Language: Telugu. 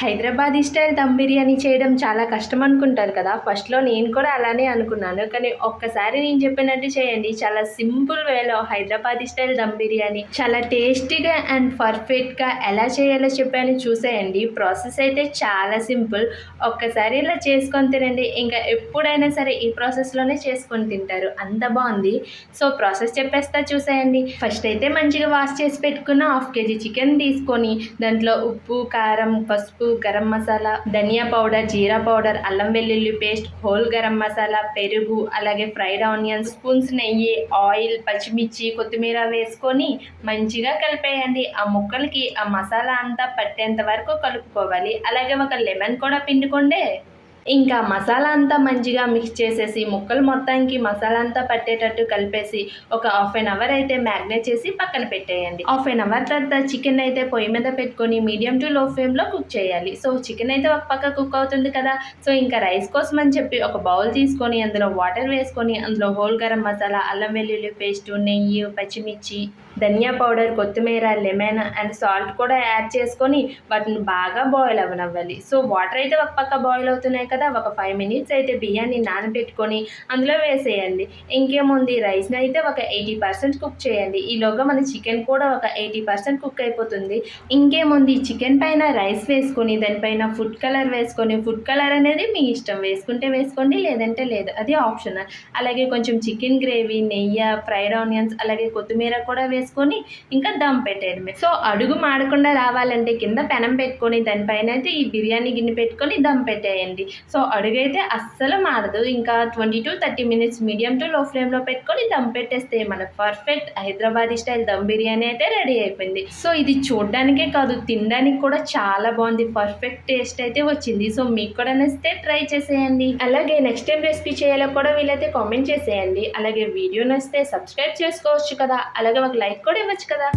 హైదరాబాదీ స్టైల్ దమ్ బిర్యానీ చేయడం చాలా కష్టం అనుకుంటారు కదా. ఫస్ట్‌లో నేను కూడా అలానే అనుకున్నాను. కానీ ఒక్కసారి నేను చెప్పినట్టు చేయండి. చాలా సింపుల్ వేలో హైదరాబాదీ స్టైల్ దమ్ బిర్యానీ చాలా టేస్టీగా అండ్ పర్ఫెక్ట్‌గా ఎలా చేయాలో చెప్పాను చూసేయండి. ప్రాసెస్ అయితే చాలా సింపుల్. ఒక్కసారి ఇలా చేసుకొని తినండి. ఇంకా ఎప్పుడైనా సరే ఈ ప్రాసెస్‌లోనే చేసుకొని తింటారు. అంత బావుంది. సో, ప్రాసెస్ చెప్పేస్తా చూసేయండి. ఫస్ట్ అయితే మంచిగా వాష్ చేసి పెట్టుకున్న 1/2 కేజీ చికెన్ తీసుకొని దాంట్లో ఉప్పు, కారం, పసుపు, గరం మసాలా, ధనియా పౌడర్, జీరా పౌడర్, అల్లం వెల్లుల్లి పేస్ట్, హోల్ గరం మసాలా, పెరుగు, అలాగే ఫ్రైడ్ ఆనియన్స్, స్పూన్స్ నెయ్యి, ఆయిల్, పచ్చిమిర్చి, కొత్తిమీర వేసుకొని మంచిగా కలిపేయండి. ఆ ముక్కలకి ఆ మసాలా అంతా పట్టేంత వరకు కలుపుకోవాలి. అలాగే ఒక లెమన్ కూడా పిండుకోండి. ఇంకా మసాలా అంతా మంచిగా మిక్స్ చేసేసి ముక్కలు మొత్తానికి మసాలా అంతా పట్టేటట్టు కలిపేసి ఒక హాఫ్ అన్ అవర్ అయితే మ్యాగ్నేట్ చేసి పక్కన పెట్టేయండి. హాఫ్ అన్ అవర్ తర్వాత చికెన్ అయితే పొయ్యి మీద పెట్టుకొని మీడియం టు లో ఫ్లేమ్లో కుక్ చేయాలి. సో చికెన్ అయితే ఒక పక్క కుక్ అవుతుంది కదా. సో ఇంకా రైస్ కోసం అని చెప్పి ఒక బౌల్ తీసుకొని అందులో వాటర్ వేసుకొని అందులో హోల్ గరం మసాలా, అల్లం వెల్లుల్లి పేస్ట్, నెయ్యి, పచ్చిమిర్చి, ధనియా పౌడర్, కొత్తిమీర, లెమన్ అండ్ సాల్ట్ కూడా యాడ్ చేసుకొని వాటిని బాగా బాయిల్ అవ్వనివ్వాలి. సో వాటర్ అయితే ఒక పక్క బాయిల్ అవుతున్నాయి కదా. ఒక 5 మినిట్స్ అయితే బియ్యాన్ని నానబెట్టుకొని అందులో వేసేయండి. ఇంకేముంది, రైస్ని అయితే ఒక 80% కుక్ చేయండి. ఈలోగా మన చికెన్ కూడా ఒక 80% కుక్ అయిపోతుంది. ఇంకేముంది, చికెన్ పైన రైస్ వేసుకొని దానిపైన ఫుడ్ కలర్ వేసుకొని, ఫుడ్ కలర్ అనేది మీ ఇష్టం, వేసుకుంటే వేసుకోండి లేదంటే లేదు, అది ఆప్షనల్. అలాగే కొంచెం చికెన్ గ్రేవీ, నెయ్యి, ఫ్రైడ్ ఆనియన్స్, అలాగే కొత్తిమీర కూడా వేసుకొని ఇంకా దమ్ పెట్టేయడమే. సో అడుగు మాడకుండా రావాలంటే కింద పెనం పెట్టుకొని దానిపైన అయితే ఈ బిర్యానీ గిన్నె పెట్టుకొని దమ్ పెట్టేయండి. సో అడుగైతే అస్సలు మారదు. ఇంకా 20-30 మినిట్స్ మీడియం టు లో ఫ్లేమ్లో పెట్టుకొని దమ్ పెట్టేస్తే మన పర్ఫెక్ట్ హైదరాబాదీ స్టైల్ దమ్ బిర్యానీ అయితే రెడీ అయిపోయింది. సో ఇది చూడడానికే కాదు, తినడానికి కూడా చాలా బాగుంది. పర్ఫెక్ట్ టేస్ట్ అయితే వచ్చింది. సో మీకు కూడా నచ్చితే ట్రై చేసేయండి. అలాగే నెక్స్ట్ టైం రెసిపీ చేయాలో కూడా వీలైతే కామెంట్ చేసేయండి. అలాగే వీడియో నచ్చితే సబ్స్క్రైబ్ చేసుకోవచ్చు కదా. అలాగే ఒక లైక్ కూడా ఇవ్వచ్చు కదా.